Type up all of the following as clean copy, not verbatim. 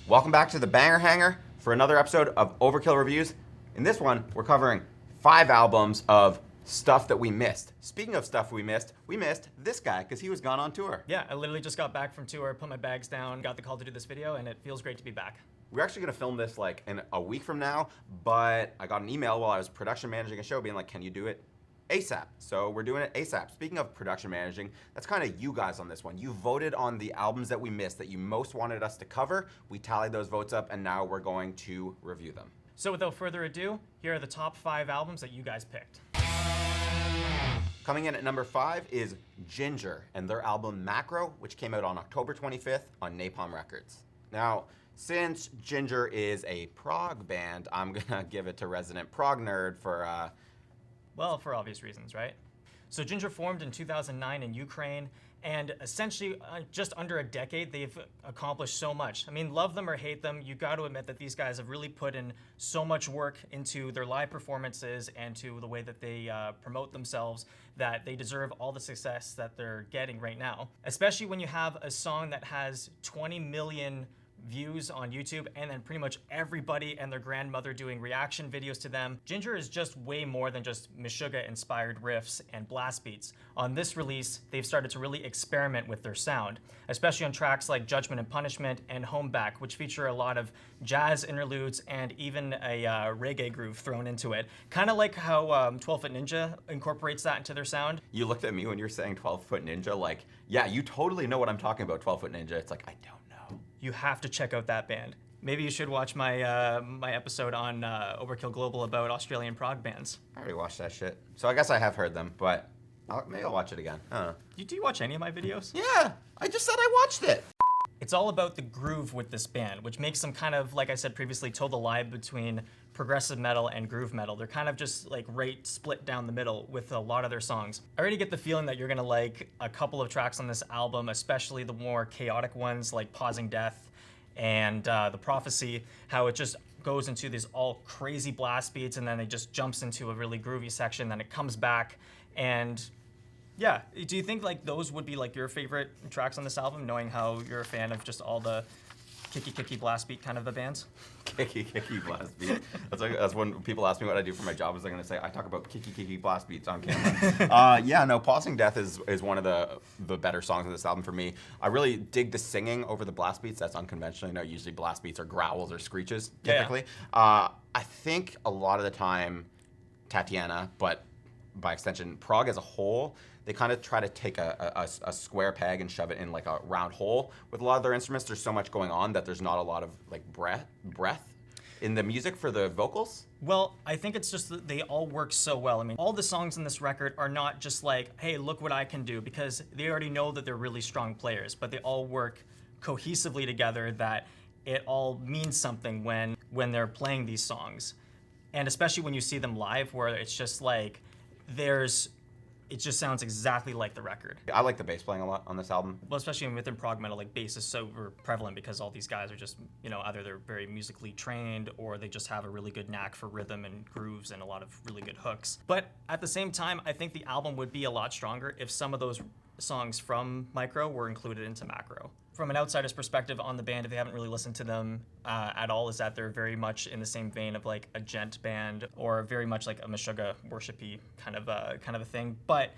Welcome back to the Banger Hanger for another episode of Overkill Reviews. In this one, we're covering 5 albums of stuff that we missed. Speaking of stuff we missed this guy because he was gone on tour. Yeah, I literally just got back from tour, put my bags down, got the call to do this video, and it feels great to be back. We're actually gonna film this like in a week from now, but I got an email while I was production managing a show being like, can you do it ASAP? So we're doing it ASAP. Speaking of production managing, that's kind of you guys on this one. You voted on the albums that we missed that you most wanted us to cover. We tallied those votes up and now we're going to review them. So without further ado, here are the top 5 albums that you guys picked. Coming in at number 5 is Ginger and their album Macro, which came out on October 25th on Napalm Records. Now, since Ginger is a prog band, I'm gonna give it to resident prog nerd for Well, for obvious reasons, right? So Ginger formed in 2009 in Ukraine, and essentially just under a decade, they've accomplished so much. I mean, love them or hate them, you got to admit that these guys have really put in so much work into their live performances and to the way that they promote themselves that they deserve all the success that they're getting right now. Especially when you have a song that has 20 million views on YouTube and then pretty much everybody and their grandmother doing reaction videos to them. Ginger is just way more than just Meshuggah inspired riffs and blast beats. On this release, they've started to really experiment with their sound, especially on tracks like Judgment and Punishment and Home Back, which feature a lot of jazz interludes and even a reggae groove thrown into it. Kind of like how 12 Foot Ninja incorporates that into their sound. You looked at me when you were saying 12 Foot Ninja like, yeah, you totally know what I'm talking about, 12 Foot Ninja. It's like, I don't know. You have to check out that band. Maybe you should watch my my episode on Overkill Global about Australian prog bands. I already watched that shit. So I guess I have heard them, but maybe I'll watch it again. I don't know. Do you watch any of my videos? Yeah, I just said I watched it. It's all about the groove with this band, which makes them kind of, like I said previously, toe the line between progressive metal and groove metal. They're kind of just like right split down the middle with a lot of their songs. I already get the feeling that you're gonna like a couple of tracks on this album, especially the more chaotic ones like Pausing Death and The Prophecy, how it just goes into these all crazy blast beats and then it just jumps into a really groovy section, then it comes back. And yeah, do you think like those would be like your favorite tracks on this album, knowing how you're a fan of just all the kicky blast beat kind of the bands? Kicky blast beat. That's when people ask me what I do for my job. Is I'm gonna say I talk about kicky blast beats on camera. Yeah, no, Pausing Death is one of the better songs on this album for me. I really dig the singing over the blast beats. That's unconventional. You know, usually blast beats are growls or screeches typically. Yeah. I think a lot of the time, Tatiana, but by extension, prog as a whole, they kind of try to take a square peg and shove it in like a round hole. With a lot of their instruments, there's so much going on that there's not a lot of like breath in the music for the vocals. Well, I think it's just that they all work so well. I mean, all the songs in this record are not just like, hey, look what I can do, because they already know that they're really strong players, but they all work cohesively together, that it all means something when they're playing these songs. And especially when you see them live, where it's just like, it just sounds exactly like the record. I like the bass playing a lot on this album. Well, especially within prog metal, like bass is so prevalent because all these guys are just, you know, either they're very musically trained or they just have a really good knack for rhythm and grooves and a lot of really good hooks. But at the same time, I think the album would be a lot stronger if some of those songs from Micro were included into Macro. From an outsider's perspective on the band, if they haven't really listened to them at all, is that they're very much in the same vein of like a gent band or very much like a Meshuggah worshipy kind of a thing. But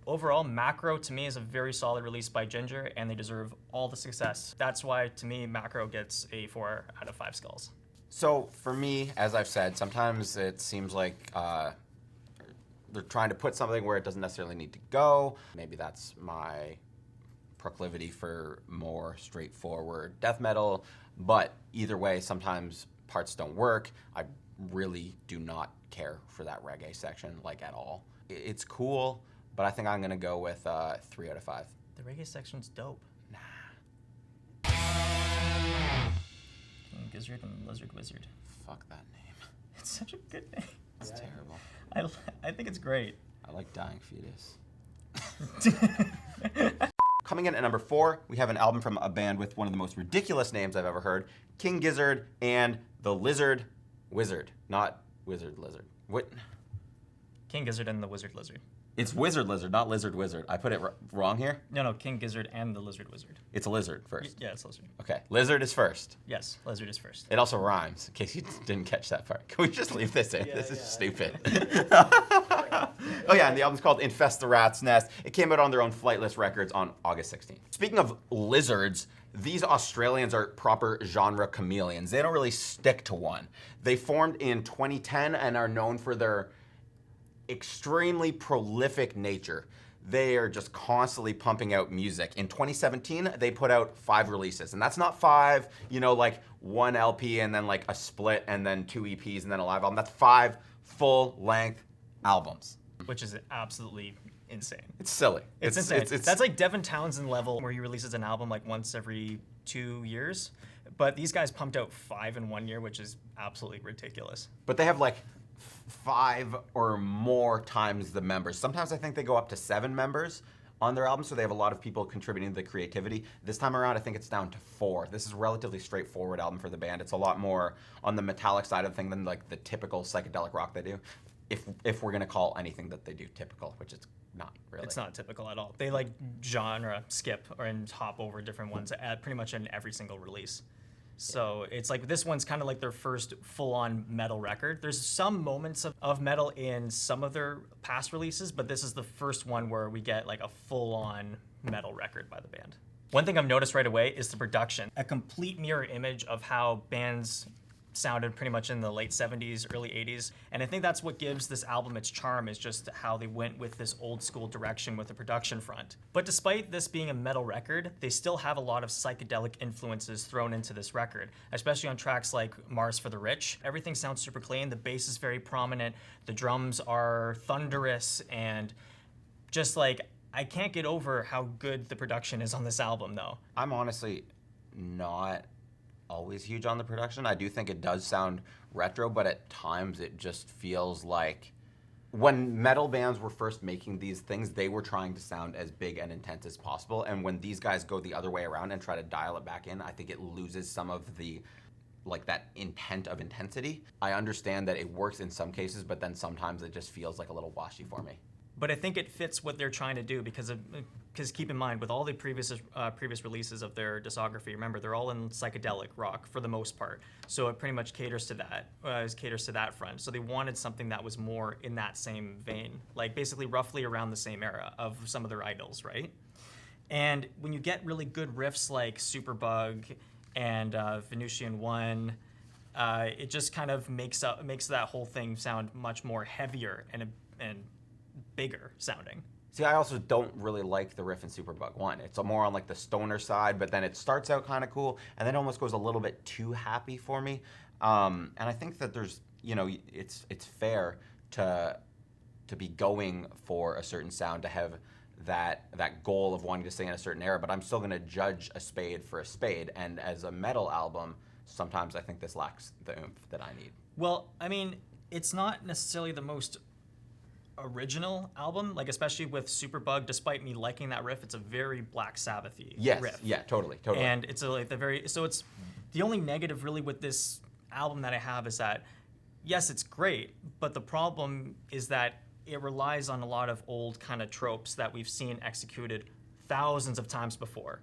overall, Macro to me is a very solid release by Ginger, and they deserve all the success. That's why to me Macro gets a 4 out of 5 skulls. So for me, as I've said, sometimes it seems like they're trying to put something where it doesn't necessarily need to go. Maybe that's my proclivity for more straightforward death metal, but either way, sometimes parts don't work. I really do not care for that reggae section, like at all. It's cool, but I think I'm gonna go with 3 out of 5. The reggae section's dope. Nah. Gizzard and Lizard Wizard. Fuck that name. It's such a good name. It's terrible. I think it's great. I like Dying Fetus. Coming in at number 4, we have an album from a band with one of the most ridiculous names I've ever heard, King Gizzard and the Lizard Wizard, not Wizard Lizard. What? King Gizzard and the Wizard Lizard. It's Wizard Lizard, not Lizard Wizard. I put it wrong here? No, King Gizzard and the Lizard Wizard. It's a lizard first. Yeah, it's Lizard. Okay, Lizard is first. Yes, Lizard is first. It also rhymes, in case you didn't catch that part. Can we just leave this in? Yeah, This is yeah. stupid. Oh yeah, and the album's called Infest the Rat's Nest. It came out on their own Flightless Records on August 16th. Speaking of lizards, these Australians are proper genre chameleons. They don't really stick to one. They formed in 2010 and are known for their extremely prolific nature. They are just constantly pumping out music. In 2017, they put out 5 releases. And that's not 5, like 1 LP and then like a split and then 2 EPs and then a live album. That's 5 full-length albums. Which is absolutely insane. It's silly. It's insane. That's like Devin Townsend level, where he releases an album like once every 2 years. But these guys pumped out 5 in 1 year, which is absolutely ridiculous. But they have like 5 or more times the members. Sometimes I think they go up to 7 members on their album, so they have a lot of people contributing to the creativity. This time around, I think it's down to 4. This is a relatively straightforward album for the band. It's a lot more on the metallic side of the thing than like the typical psychedelic rock they do. If we're gonna call anything that they do typical, which it's not really. It's not typical at all. They like genre skip and hop over different ones at pretty much in every single release. So it's like this one's kind of like their first full-on metal record. There's some moments of metal in some of their past releases, but this is the first one where we get like a full-on metal record by the band. One thing I've noticed right away is the production. A complete mirror image of how bands sounded pretty much in the late 70s, early 80s. And I think that's what gives this album its charm, is just how they went with this old school direction with the production front. But despite this being a metal record, they still have a lot of psychedelic influences thrown into this record, especially on tracks like Mars for the Rich. Everything sounds super clean, the bass is very prominent, the drums are thunderous, and just like, I can't get over how good the production is on this album though. I'm honestly not always huge on the production. I do think it does sound retro, but at times it just feels like when metal bands were first making these things, they were trying to sound as big and intense as possible. And when these guys go the other way around and try to dial it back in, I think it loses some of the like that intent of intensity. I understand that it works in some cases, but then sometimes it just feels like a little washy for me. But I think it fits what they're trying to do because keep in mind, with all the previous releases of their discography, remember they're all in psychedelic rock for the most part. So it pretty much caters to that front. So they wanted something that was more in that same vein, like basically roughly around the same era of some of their idols, right? And when you get really good riffs like Superbug and Venusian One, it just kind of makes that whole thing sound much more heavier and bigger sounding. See, I also don't really like the riff in Superbug 1. It's more on like the stoner side, but then it starts out kind of cool, and then almost goes a little bit too happy for me. And I think that there's, it's fair to be going for a certain sound, to have that goal of wanting to stay in a certain era, but I'm still going to judge a spade for a spade. And as a metal album, sometimes I think this lacks the oomph that I need. Well, I mean, it's not necessarily the most original album, like especially with Superbug. Despite me liking that riff, it's a very Black Sabbath-y riff. Yeah, totally. And it's it's the only negative really with this album that I have is that yes, it's great, but the problem is that it relies on a lot of old kind of tropes that we've seen executed thousands of times before.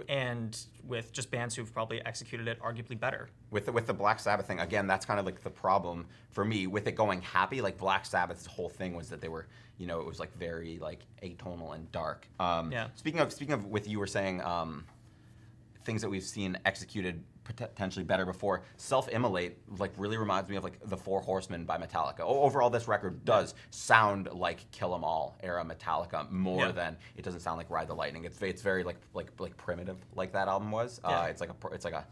And with just bands who've probably executed it arguably better. With the Black Sabbath thing, again, that's kind of like the problem for me with it going happy. Like Black Sabbath's whole thing was that they were, it was like very like atonal and dark. Yeah. Speaking of, with you were saying things that we've seen executed potentially better before. Self-Immolate like really reminds me of like the Four Horsemen by Metallica. Overall, this record does sound like Kill 'Em All era Metallica more than it doesn't sound like Ride the Lightning. It's very like primitive, like that album was. It's like a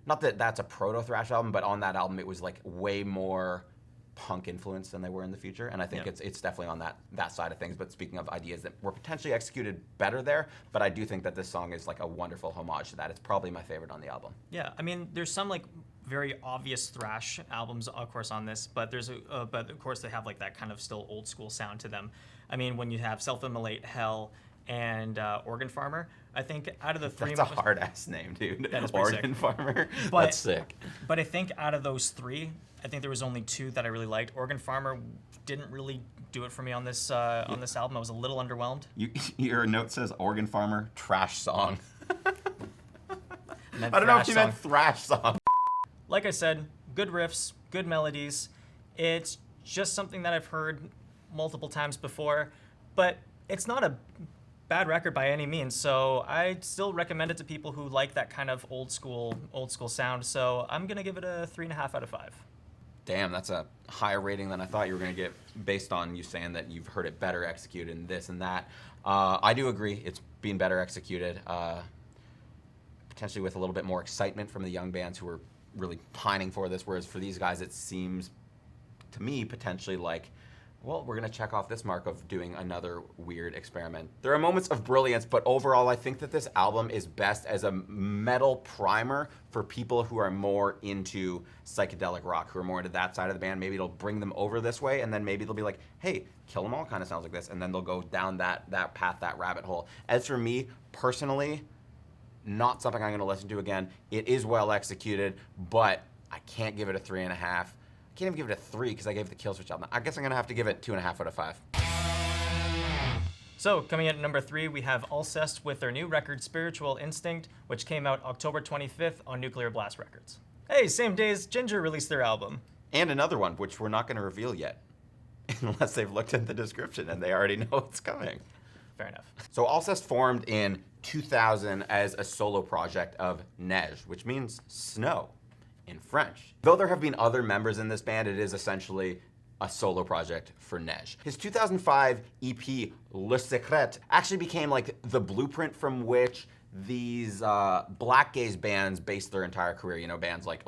not that that's a proto thrash album, but on that album it was like way more punk influence than they were in the Future, and I think it's definitely on that side of things. But speaking of ideas that were potentially executed better there, but I do think that this song is like a wonderful homage to that. It's probably my favorite on the album. Yeah, I mean, there's some like very obvious thrash albums, of course, on this, but but of course they have like that kind of still old school sound to them. I mean, when you have Self-Immolate, Hell, and Organ Farmer, I think out of the three, that's a hard ass name, dude. That is pretty Organ sick. Farmer. But, that's sick. But I think out of those three, I think there was only 2 that I really liked. Organ Farmer didn't really do it for me on this album. I was a little underwhelmed. Your note says organ farmer trash song. Meant I don't know if thrash you song. meant thrash song. Like I said, good riffs, good melodies. It's just something that I've heard multiple times before, but it's not a bad record by any means. So I still recommend it to people who like that kind of old school sound. So I'm gonna give it a 3.5 out of 5. Damn, that's a higher rating than I thought you were going to get based on you saying that you've heard it better executed and this and that. I do agree. It's being better executed, potentially with a little bit more excitement from the young bands who were really pining for this, whereas for these guys it seems, to me, potentially like, well, we're going to check off this mark of doing another weird experiment. There are moments of brilliance, but overall I think that this album is best as a metal primer for people who are more into psychedelic rock, who are more into that side of the band. Maybe it'll bring them over this way, and then maybe they'll be like, hey, Kill 'Em All kind of sounds like this, and then they'll go down that path, that rabbit hole. As for me, personally, not something I'm going to listen to again. It is well executed, but I can't give it a 3.5. I can't even give it a 3 because I gave the Killswitch album. I guess I'm gonna have to give it 2.5 out of 5. So coming in at number 3, we have Alcest with their new record Spiritual Instinct, which came out October 25th on Nuclear Blast Records. Hey, same day as Ginger released their album. And another one, which we're not gonna reveal yet, unless they've looked at the description and they already know it's coming. Fair enough. So Alcest formed in 2000 as a solo project of neige, which means snow in French. Though there have been other members in this band, it is essentially a solo project for Neige. His 2005 EP, Le Secret, actually became like the blueprint from which these black gaze bands based their entire career, you know, bands like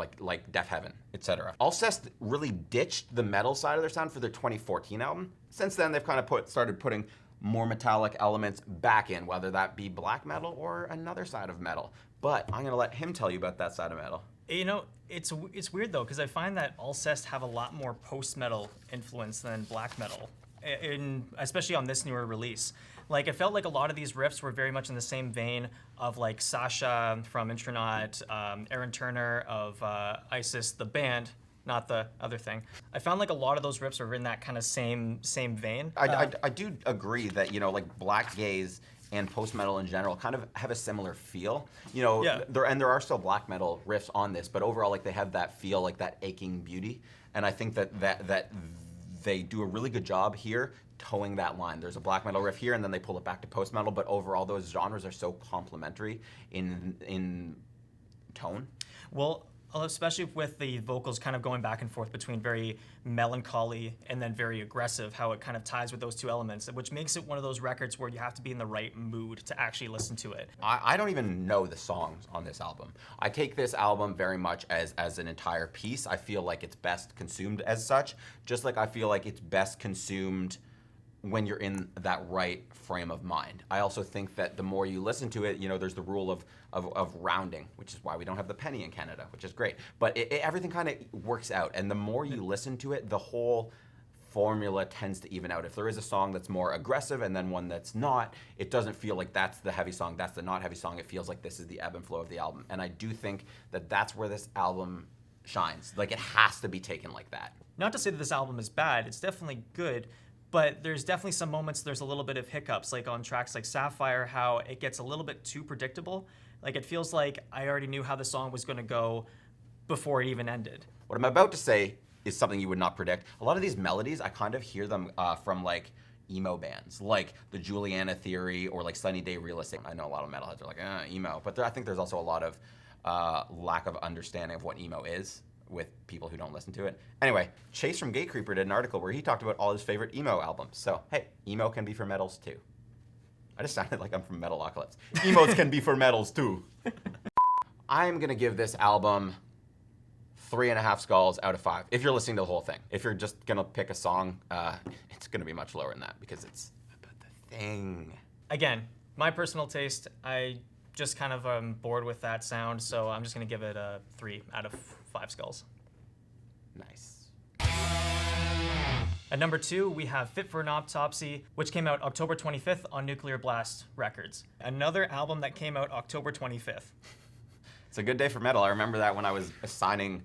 Deaf Heaven, etc. Alcest really ditched the metal side of their sound for their 2014 album. Since then, they've kind of started putting more metallic elements back in, whether that be black metal or another side of metal. But I'm gonna let him tell you about that side of metal. You know, it's weird though, because I find that Alcest have a lot more post-metal influence than black metal, especially on this newer release. Like, it felt like a lot of these riffs were very much in the same vein of like Sasha from Intronaut, Aaron Turner of Isis, the band, not the other thing. I found like a lot of those riffs were in that kind of same vein. I do agree that, you know, like black gaze and post-metal in general kind of have a similar feel. You know, Yeah. there are still black metal riffs on this, but overall, like, they have that feel, like that aching beauty. And I think that they do a really good job here towing that line. There's a black metal riff here, and then they pull it back to post-metal, but overall, those genres are so complementary in tone. Well, especially with the vocals kind of going back and forth between very melancholy and then very aggressive, how it kind of ties with those two elements, which makes it one of those records where you have to be in the right mood to actually listen to it. I don't even know the songs on this album. I take this album very much as an entire piece. I feel like it's best consumed as such, just like I feel like it's best consumed when you're in that right frame of mind. I also think that the more you listen to it, you know, there's the rule of rounding, which is why we don't have the penny in Canada, which is great. But everything kind of works out, and the more you listen to it, the whole formula tends to even out. If there is a song that's more aggressive and then one that's not, it doesn't feel like that's the heavy song, that's the not heavy song. It feels like this is the ebb and flow of the album. And I do think that that's where this album shines. Like, it has to be taken like that. Not to say that this album is bad, it's definitely good, but there's definitely some moments there's a little bit of hiccups, like on tracks like Sapphire, how it gets a little bit too predictable. Like, it feels like I already knew how the song was going to go before it even ended. What I'm about to say is something you would not predict. A lot of these melodies, I kind of hear them from like emo bands, like the Juliana Theory or like Sunny Day Realistic. I know a lot of metalheads are like, emo, but I think there's also a lot of lack of understanding of what emo is with people who don't listen to it. Anyway, Chase from Gate Creeper did an article where he talked about all his favorite emo albums. So, hey, emo can be for metals too. I just sounded like I'm from Metalocalypse. Emos can be for metals too. I'm gonna give this album 3.5 skulls out of 5. If you're listening to the whole thing. If you're just gonna pick a song, it's gonna be much lower than that because it's about the thing. Again, my personal taste, I just kind of am bored with that sound, so I'm just gonna give it a 3 out of 5 skulls. Nice. At number 2, we have Fit for an Autopsy, which came out October 25th on Nuclear Blast Records. Another album that came out October 25th. It's a good day for metal. I remember that when I was assigning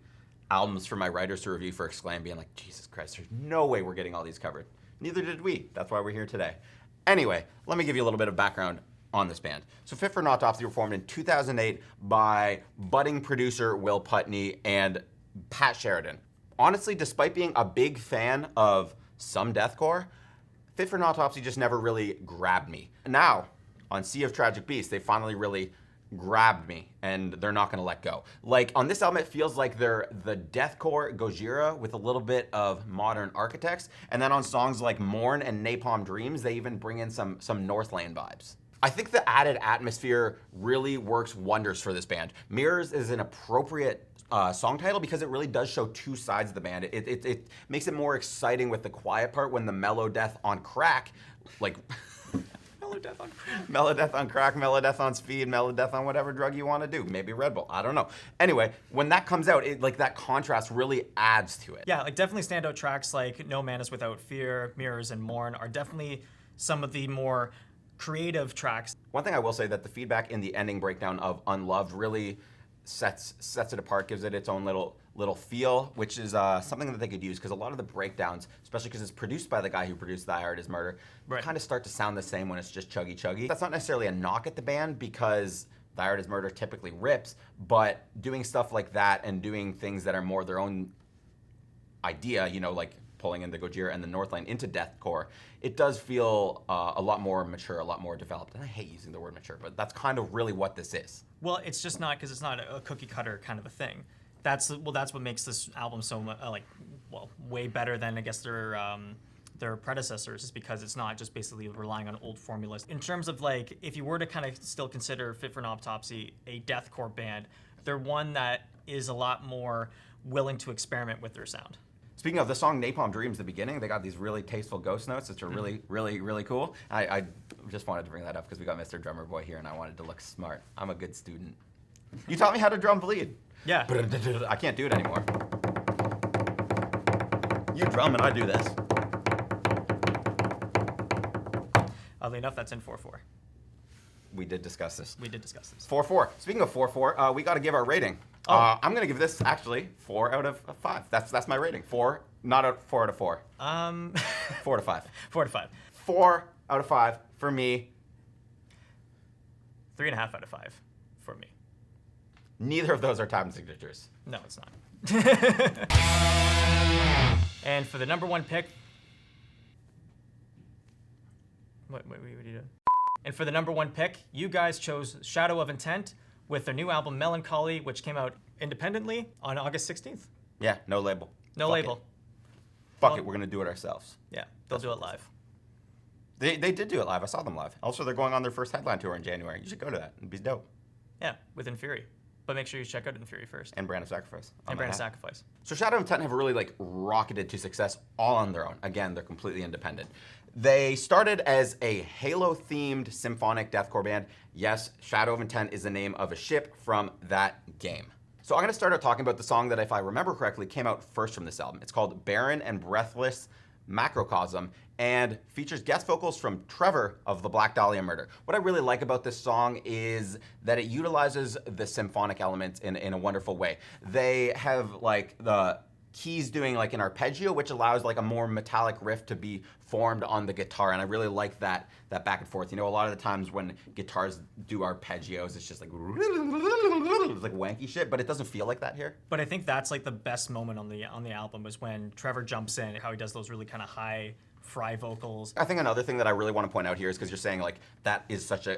albums for my writers to review for Exclaim, being like, Jesus Christ, there's no way we're getting all these covered. Neither did we. That's why we're here today. Anyway, let me give you a little bit of background on this band. So Fit for an Autopsy were formed in 2008 by budding producer Will Putney and Pat Sheridan. Honestly, despite being a big fan of some deathcore, Fit for an Autopsy just never really grabbed me. Now, on Sea of Tragic Beasts, they finally really grabbed me, and they're not gonna let go. Like, on this album, it feels like they're the deathcore Gojira with a little bit of modern Architects, and then on songs like Mourn and Napalm Dreams, they even bring in some Northlane vibes. I think the added atmosphere really works wonders for this band. Mirrors is an appropriate song title because it really does show two sides of the band. It makes it more exciting with the quiet part when the mellow death on crack, like mellow death on crack, mellow death on speed, mellow death on whatever drug you want to do. Maybe Red Bull, I don't know. Anyway, when that comes out, like that contrast really adds to it. Yeah, like definitely standout tracks like No Man Is Without Fear, Mirrors, and Mourn are definitely some of the more creative tracks. One thing I will say that the feedback in the ending breakdown of Unloved really sets it apart, gives it its own little feel, which is something that they could use because a lot of the breakdowns, especially because it's produced by the guy who produced Thy Art Is Murder, right, kind of start to sound the same when it's just chuggy. That's not necessarily a knock at the band because Thy Art Is Murder typically rips, but doing stuff like that and doing things that are more their own idea, you know, like pulling in the Gojira and the Northlane into deathcore, it does feel a lot more mature, a lot more developed. And I hate using the word mature, but that's kind of really what this is. Well, it's just not, because it's not a cookie cutter kind of a thing. That's what makes this album so way better than I guess their predecessors, is because it's not just basically relying on old formulas. In terms of like, if you were to kind of still consider Fit for an Autopsy a deathcore band, they're one that is a lot more willing to experiment with their sound. Speaking of the song Napalm Dreams, the beginning, they got these really tasteful ghost notes, which are really cool. I just wanted to bring that up because we got Mr. Drummer Boy here and I wanted to look smart. I'm a good student. You taught me how to drum bleed. Yeah. I can't do it anymore. You drum and I do this. Oddly enough, that's in 4/4. We did discuss this. 4/4. Speaking of 4/4, we got to give our rating. Oh. I'm gonna give this actually 4 out of 5. That's my rating. 4, not 4 out of 4. 4 to 5. 4 to 5. 4 out of 5 for me. 3.5 out of 5 for me. Neither of those are time signatures. No, it's not. And for the number one pick, what are you doing? And for the number one pick, you guys chose Shadow of Intent with their new album Melancholy, which came out independently on August 16th. Yeah, no label. No label. Fuck it, we're gonna do it ourselves. Yeah, they'll do it live. They did do it live. I saw them live. Also, they're going on their first headline tour in January. You should go to that. It'd be dope. Yeah, with Infuri. But make sure you check out Infuri first. And Brand of Sacrifice. And Brand of Sacrifice. So Shadow of Intent have really like rocketed to success all on their own. Again, they're completely independent. They started as a Halo-themed symphonic deathcore band. Yes, Shadow of Intent is the name of a ship from that game. So I'm gonna start out talking about the song that, if I remember correctly, came out first from this album. It's called Barren and Breathless Macrocosm and features guest vocals from Trevor of the Black Dahlia Murder. What I really like about this song is that it utilizes the symphonic elements in a wonderful way. They have like the keys doing like an arpeggio, which allows like a more metallic riff to be formed on the guitar, and I really like that back and forth. You know, a lot of the times when guitars do arpeggios, it's just like it's like wanky shit, but it doesn't feel like that here. But I think that's like the best moment on the album is when Trevor jumps in, how he does those really kind of high fry vocals. I think another thing that I really want to point out here is because you're saying like that is such a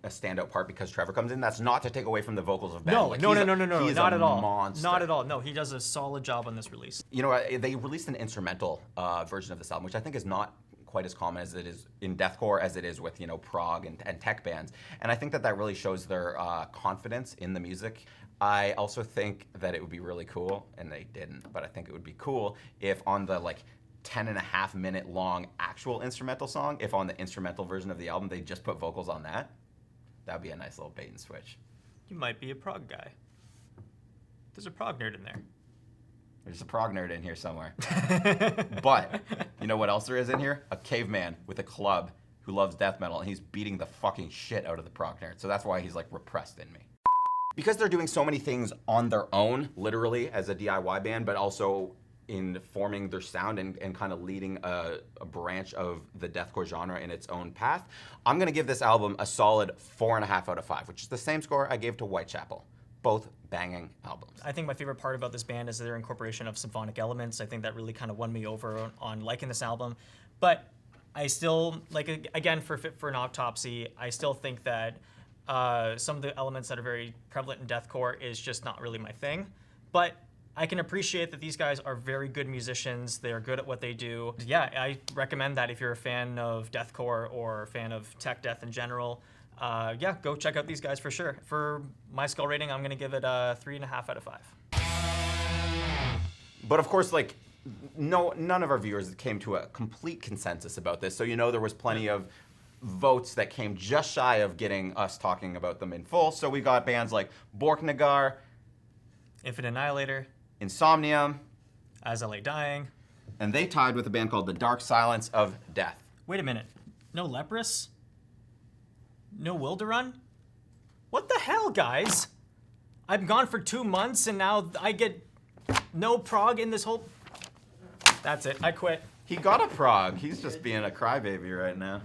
standout part because Trevor comes in. That's not to take away from the vocals of Ben. No, like, no, he's not a at all. Monster. Not at all. No, he does a solid job on this release. You know, they released an instrumental version of this album, which I think is not quite as common as it is in deathcore as it is with, you know, prog and tech bands. And I think that really shows their confidence in the music. I also think that it would be really cool, and they didn't, but I think it would be cool if on the like 10.5 minute long actual instrumental song, if on the instrumental version of the album they just put vocals on that. That would be a nice little bait and switch. You might be a prog guy. There's a prog nerd in there. There's a prog nerd in here somewhere. But you know what else there is in here? A caveman with a club who loves death metal, and he's beating the fucking shit out of the prog nerd. So that's why he's like repressed in me. Because they're doing so many things on their own, literally as a DIY band, but also in forming their sound and kind of leading a branch of the deathcore genre in its own path. I'm gonna give this album a solid 4.5 out of 5, which is the same score I gave to Whitechapel. Both banging albums. I think my favorite part about this band is their incorporation of symphonic elements. I think that really kind of won me over on liking this album. But I still, like, again, for an Autopsy, I still think that some of the elements that are very prevalent in deathcore is just not really my thing. But I can appreciate that these guys are very good musicians. They are good at what they do. Yeah, I recommend that if you're a fan of deathcore or a fan of tech death in general. Yeah, go check out these guys for sure. For my skull rating, I'm gonna give it a 3.5 out of 5. But of course, like, none of our viewers came to a complete consensus about this. So there was plenty of votes that came just shy of getting us talking about them in full. So we got bands like Borknagar, Infinite Annihilator, Insomnium, As I Lay Dying, and they tied with a band called The Dark Silence of Death. Wait a minute. No Leprous? No Wilderun? What the hell, guys? I'm gone for 2 months and now I get no prog in this whole... That's it. I quit. He got a prog. He's just being a crybaby right now.